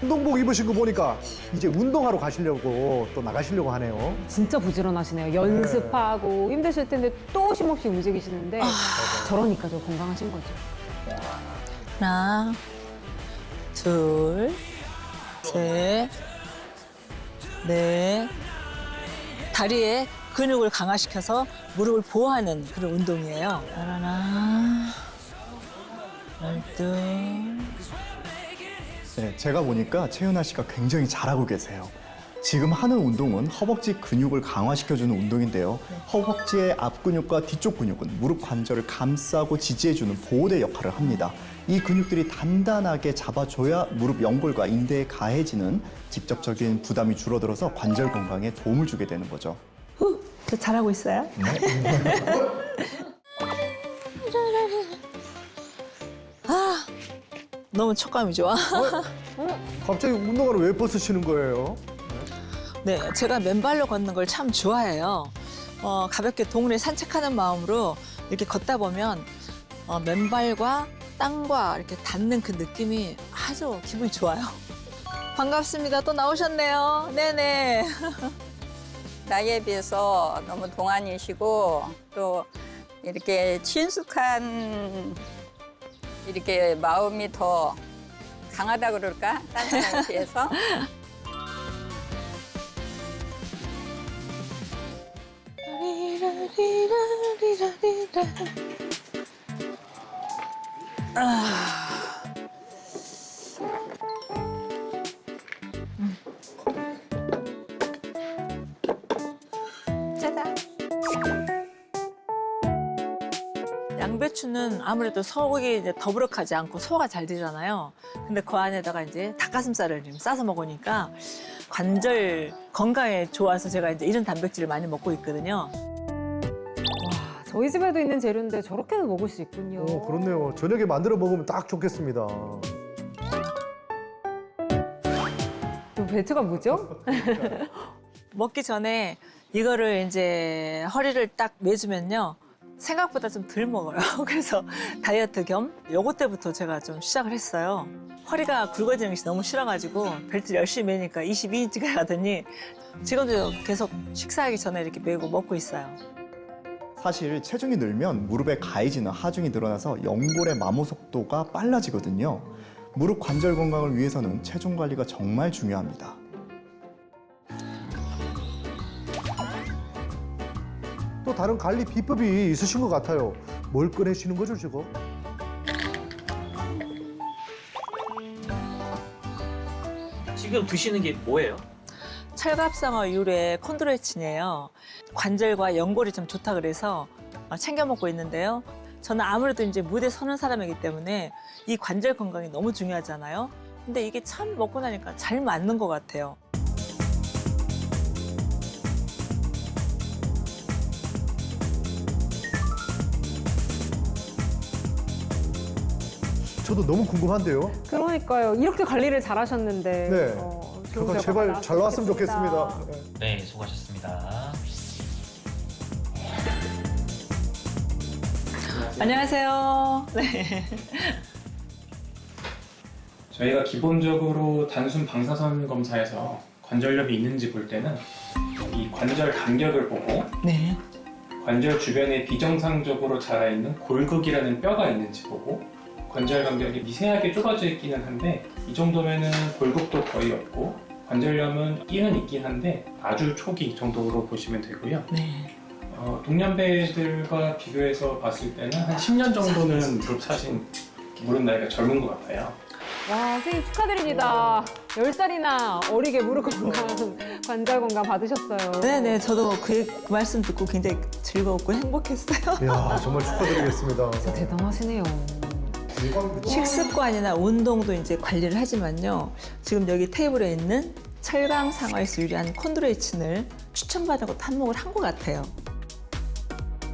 운동복 입으신 거 보니까 이제 운동하러 가시려고 또 나가시려고 하네요. 진짜 부지런하시네요. 연습하고 힘드실 텐데 또 쉼없이 움직이시는데 저러니까 더 건강하신 거죠. 하나, 둘, 셋, 넷. 다리에 근육을 강화시켜서 무릎을 보호하는 그런 운동이에요. 하나, 열둘. 네, 제가 보니까 채윤아 씨가 굉장히 잘하고 계세요. 지금 하는 운동은 허벅지 근육을 강화시켜주는 운동인데요. 허벅지의 앞 근육과 뒤쪽 근육은 무릎 관절을 감싸고 지지해주는 보호대 역할을 합니다. 이 근육들이 단단하게 잡아줘야 무릎 연골과 인대에 가해지는 직접적인 부담이 줄어들어서 관절 건강에 도움을 주게 되는 거죠. 저 잘하고 있어요? 아, 너무 촉감이 좋아. 갑자기 운동화를 왜 벗으시는 거예요? 네, 제가 맨발로 걷는 걸 참 좋아해요. 가볍게 동네 산책하는 마음으로 이렇게 걷다 보면 맨발과 땅과 이렇게 닿는 그 느낌이 아주 기분이 좋아요. 반갑습니다. 또 나오셨네요. 네네. 나이에 비해서 너무 동안이시고 또 이렇게 친숙한 이렇게 마음이 더 강하다 그럴까? 다른 사람에 비해서. 짜잔. 양배추는 아무래도 속이 이제 더부룩하지 않고 소화가 잘 되잖아요. 근데 그 안에다가 이제 닭가슴살을 좀 싸서 먹으니까 관절 건강에 좋아서 제가 이제 이런 단백질을 많이 먹고 있거든요. 와, 저희 집에도 있는 재료인데 저렇게도 먹을 수 있군요. 그렇네요. 저녁에 만들어 먹으면 딱 좋겠습니다. 또 벨트가 뭐죠? 먹기 전에 이거를 이제 허리를 딱 매주면요. 생각보다 좀 덜 먹어요. 그래서 다이어트 겸 요거 때부터 제가 좀 시작을 했어요. 허리가 굵어지는 것이 너무 싫어가지고 벨트를 열심히 매니까 22인치가 가더니 지금도 계속 식사하기 전에 이렇게 매고 먹고 있어요. 사실 체중이 늘면 무릎에 가해지는 하중이 늘어나서 연골의 마모 속도가 빨라지거든요. 무릎 관절 건강을 위해서는 체중 관리가 정말 중요합니다. 또 다른 관리 비법이 있으신 것 같아요. 뭘 꺼내시는 거죠, 지금? 지금 드시는 게 뭐예요? 철갑상어 유래 콘드로이친이에요. 관절과 연골이 좀 좋다 그래서 챙겨 먹고 있는데요. 저는 아무래도 이제 무대 서는 사람이기 때문에 이 관절 건강이 너무 중요하잖아요. 근데 이게 참 먹고 나니까 잘 맞는 것 같아요. 저도 너무 궁금한데요. 그러니까요. 이렇게 관리를 잘 하셨는데. 네. 좋은 결과 결과가 제발 잘 나왔으면 좋겠습니다. 좋겠습니다. 네, 수고하셨습니다. 안녕하세요. 네. 저희가 기본적으로 단순 방사선 검사에서 관절염이 있는지 볼 때는 이 관절 간격을 보고 네. 관절 주변에 비정상적으로 자라있는 골극이라는 뼈가 있는지 보고 관절 간격이 미세하게 좁아져 있기는 한데 이 정도면은 골극도 거의 없고 관절염은 끼는 있긴 한데 아주 초기 정도로 보시면 되고요. 네. 동년배들과 비교해서 봤을 때는 한 10년 정도는 무릎 사신 무릎 나이가 젊은 것 같아요. 와, 선생님 축하드립니다. 10살이나 어리게 무릎 건강, 관절 건강 받으셨어요. 네네, 저도 그 말씀 듣고 굉장히 즐거웠고 행복했어요. 이야, 정말 축하드리겠습니다. 진짜 대단하시네요. 식습관이나 운동도 이제 관리를 하지만요. 지금 여기 테이블에 있는 철강상어에서 유래한 콘드로이친을 추천받은 것도 한몫을 한 것 같아요.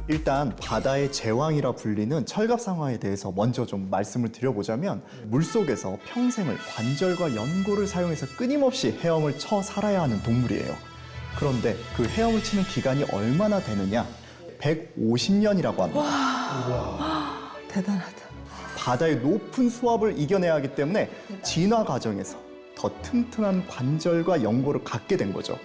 일단 바다의 제왕이라 불리는 철갑상어에 대해서 먼저 좀 말씀을 드려보자면 물속에서 평생을 관절과 연골을 사용해서 끊임없이 헤엄을 쳐 살아야 하는 동물이에요. 그런데 그 헤엄을 치는 기간이 얼마나 되느냐? 150년이라고 합니다. 대단하다. 바다의 높은 수압을 이겨내야 하기 때문에 진화 과정에서 더 튼튼한 관절과 연골을 갖게 된 거죠.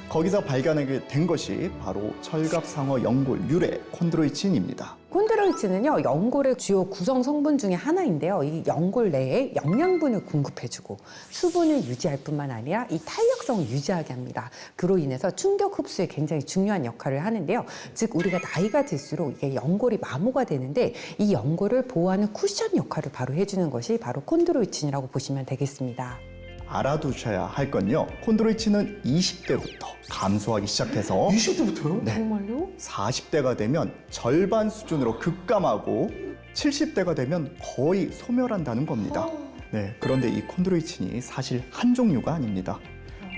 거기서 발견하게 된 것이 바로 철갑상어 연골 유래 콘드로이친입니다. 콘드로이친은요, 연골의 주요 구성 성분 중에 하나인데요. 이 연골 내에 영양분을 공급해주고 수분을 유지할 뿐만 아니라 이 탄력성을 유지하게 합니다. 그로 인해서 충격 흡수에 굉장히 중요한 역할을 하는데요. 즉 우리가 나이가 들수록 이게 연골이 마모가 되는데 이 연골을 보호하는 쿠션 역할을 바로 해주는 것이 바로 콘드로이친이라고 보시면 되겠습니다. 알아두셔야 할 건요. 콘드로이친은 20대부터 감소하기 시작해서 20대부터요? 네. 정말요? 40대가 되면 절반 수준으로 급감하고 70대가 되면 거의 소멸한다는 겁니다. 네, 그런데 이 콘드로이친이 사실 한 종류가 아닙니다.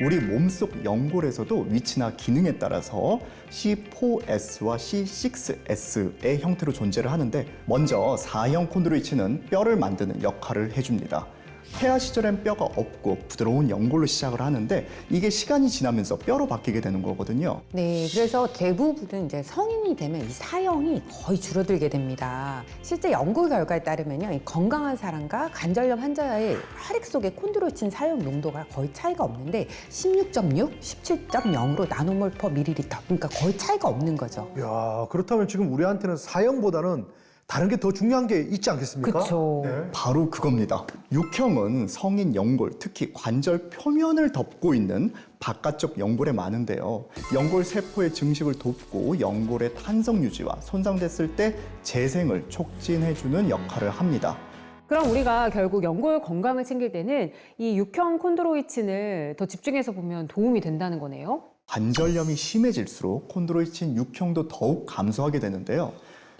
우리 몸속 연골에서도 위치나 기능에 따라서 C4S와 C6S의 형태로 존재를 하는데 먼저 4형 콘드로이친은 뼈를 만드는 역할을 해줍니다. 태아 시절엔 뼈가 없고 부드러운 연골로 시작을 하는데 이게 시간이 지나면서 뼈로 바뀌게 되는 거거든요. 네, 그래서 대부분은 이제 성인이 되면 이 사형이 거의 줄어들게 됩니다. 실제 연구 결과에 따르면요, 이 건강한 사람과 관절염 환자의 혈액 속의 콘드로이친 사용 농도가 거의 차이가 없는데 16.6, 17.0으로 나노몰 퍼 밀리리터, 그러니까 거의 차이가 없는 거죠. 야, 그렇다면 지금 우리한테는 사형보다는 다른 게 더 중요한 게 있지 않겠습니까? 그쵸. 네. 바로 그겁니다. 육형은 성인 연골, 특히 관절 표면을 덮고 있는 바깥쪽 연골에 많은데요. 연골 세포의 증식을 돕고 연골의 탄성 유지와 손상됐을 때 재생을 촉진해주는 역할을 합니다. 그럼 우리가 결국 연골 건강을 챙길 때는 이 육형 콘드로이친을 더 집중해서 보면 도움이 된다는 거네요? 관절염이 심해질수록 콘드로이친 육형도 더욱 감소하게 되는데요.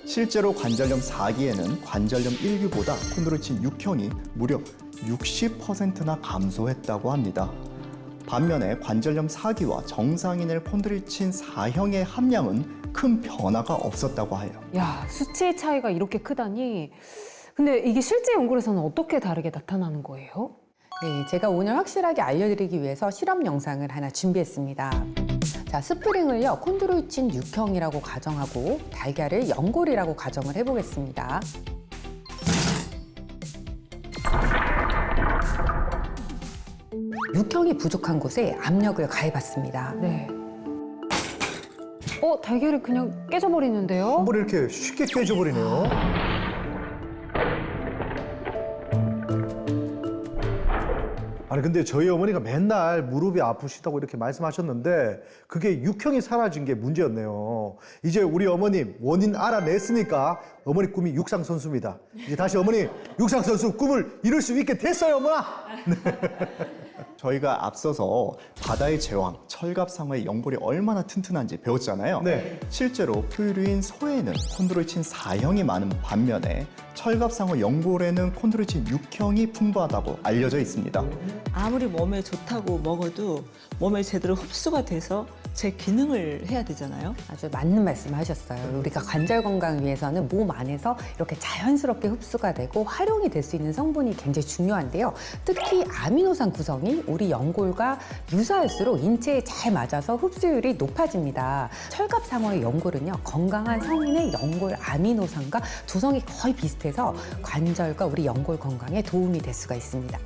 실제로 관절염 4기에는 관절염 1기보다 콘드로이친 6형이 무려 60%나 감소했다고 합니다. 반면에 관절염 4기와 정상인의 콘드로이친 4형의 함량은 큰 변화가 없었다고 해요. 야, 수치의 차이가 이렇게 크다니. 근데 이게 실제 연골에서는 어떻게 다르게 나타나는 거예요? 네, 제가 오늘 확실하게 알려드리기 위해서 실험 영상을 하나 준비했습니다. 자, 스프링을요, 콘드로이친 6형이라고 가정하고 달걀을 연골이라고 가정을 해보겠습니다. 육형이 부족한 곳에 압력을 가해봤습니다. 네. 달걀이 그냥 깨져버리는데요? 한 번에 이렇게 쉽게 깨져버리네요. 아니 근데 저희 어머니가 맨날 무릎이 아프시다고 이렇게 말씀하셨는데 그게 육형이 사라진 게 문제였네요. 이제 우리 어머님 원인 알아냈으니까 어머니 꿈이 육상 선수입니다. 이제 다시 어머니 육상 선수 꿈을 이룰 수 있게 됐어요, 엄마. 저희가 앞서서 바다의 제왕, 철갑상어의 연골이 얼마나 튼튼한지 배웠잖아요. 네. 실제로 포유류인 소에는 콘드로이친 4형이 많은 반면에 철갑상어 연골에는 콘드로이친 6형이 풍부하다고 알려져 있습니다. 아무리 몸에 좋다고 먹어도 몸에 제대로 흡수가 돼서 제 기능을 해야 되잖아요. 아주 맞는 말씀을 하셨어요. 우리가 관절 건강을 위해서는 몸 안에서 이렇게 자연스럽게 흡수가 되고 활용이 될 수 있는 성분이 굉장히 중요한데요. 특히 아미노산 구성이 우리 연골과 유사할수록 인체에 잘 맞아서 흡수율이 높아집니다. 철갑상어의 연골은요, 건강한 성인의 연골 아미노산과 조성이 거의 비슷해서 관절과 우리 연골 건강에 도움이 될 수가 있습니다.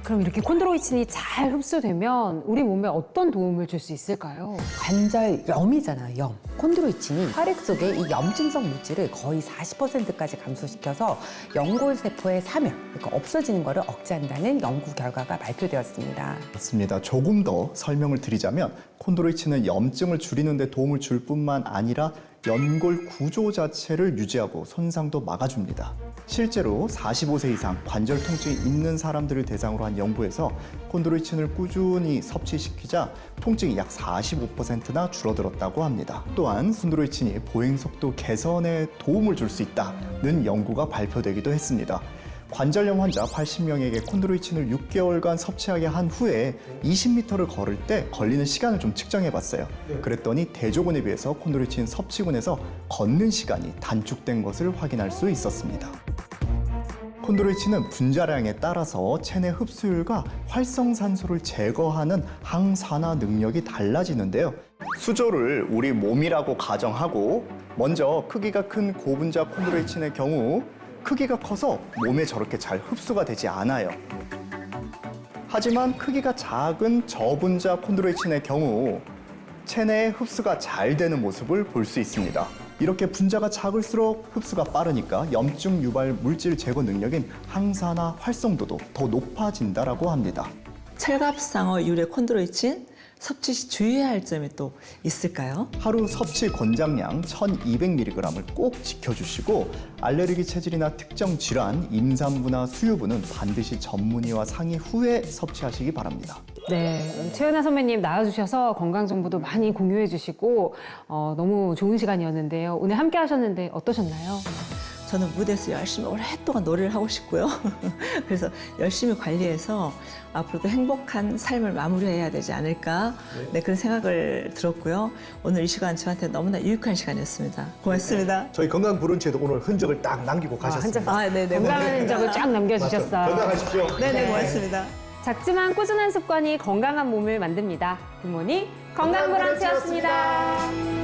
그럼 이렇게 콘드로이친이 잘 흡수되면 우리 몸에 어떤 도움을 줄 수 있을까요? 관절염이잖아요, 염. 콘드로이친이 혈액 속에 이 염증성 물질을 거의 40%까지 감소시켜서 연골 세포의 사멸, 그러니까 없어지는 것을 억제한다는 연구 결과가 발표되었습니다. 맞습니다. 조금 더 설명을 드리자면 콘드로이친은 염증을 줄이는 데 도움을 줄 뿐만 아니라 연골 구조 자체를 유지하고 손상도 막아줍니다. 실제로 45세 이상 관절 통증이 있는 사람들을 대상으로 한 연구에서 콘드로이친을 꾸준히 섭취시키자 통증이 약 45%나 줄어들었다고 합니다. 또한 콘드로이친이 보행 속도 개선에 도움을 줄 수 있다는 연구가 발표되기도 했습니다. 관절염 환자 80명에게 콘드로이친을 6개월간 섭취하게 한 후에 20m를 걸을 때 걸리는 시간을 좀 측정해 봤어요. 그랬더니 대조군에 비해서 콘드로이친 섭취군에서 걷는 시간이 단축된 것을 확인할 수 있었습니다. 콘드로이친은 분자량에 따라서 체내 흡수율과 활성산소를 제거하는 항산화 능력이 달라지는데요. 수조를 우리 몸이라고 가정하고 먼저 크기가 큰 고분자 콘드로이친의 경우 크기가 커서 몸에 저렇게 잘 흡수가 되지 않아요. 하지만 크기가 작은 저분자 콘드로이친의 경우 체내에 흡수가 잘 되는 모습을 볼 수 있습니다. 이렇게 분자가 작을수록 흡수가 빠르니까 염증 유발 물질 제거 능력인 항산화 활성도도 더 높아진다라고 합니다. 첼갑상어 유래 콘드로이친 섭취 시 주의해야 할 점이 또 있을까요? 하루 섭취 권장량 1200mg을 꼭 지켜주시고 알레르기 체질이나 특정 질환, 임산부나 수유부는 반드시 전문의와 상의 후에 섭취하시기 바랍니다. 네, 최은하 선배님 나와주셔서 건강 정보도 많이 공유해 주시고 너무 좋은 시간이었는데요. 오늘 함께 하셨는데 어떠셨나요? 저는 무대에서 열심히 오랫동안 노래를 하고 싶고요. 그래서 열심히 관리해서 앞으로도 행복한 삶을 마무리해야 되지 않을까 네, 그런 생각을 들었고요. 오늘 이 시간 저한테 너무나 유익한 시간이었습니다. 고맙습니다. 저희 건강 브런치에도 오늘 흔적을 딱 남기고 가셨습니다. 아, 네네. 건강한 흔적을 쫙 남겨주셨어요. 건강하십시오. 네네, 고맙습니다. 작지만 꾸준한 습관이 건강한 몸을 만듭니다. 굿모닝 건강 브런치였습니다.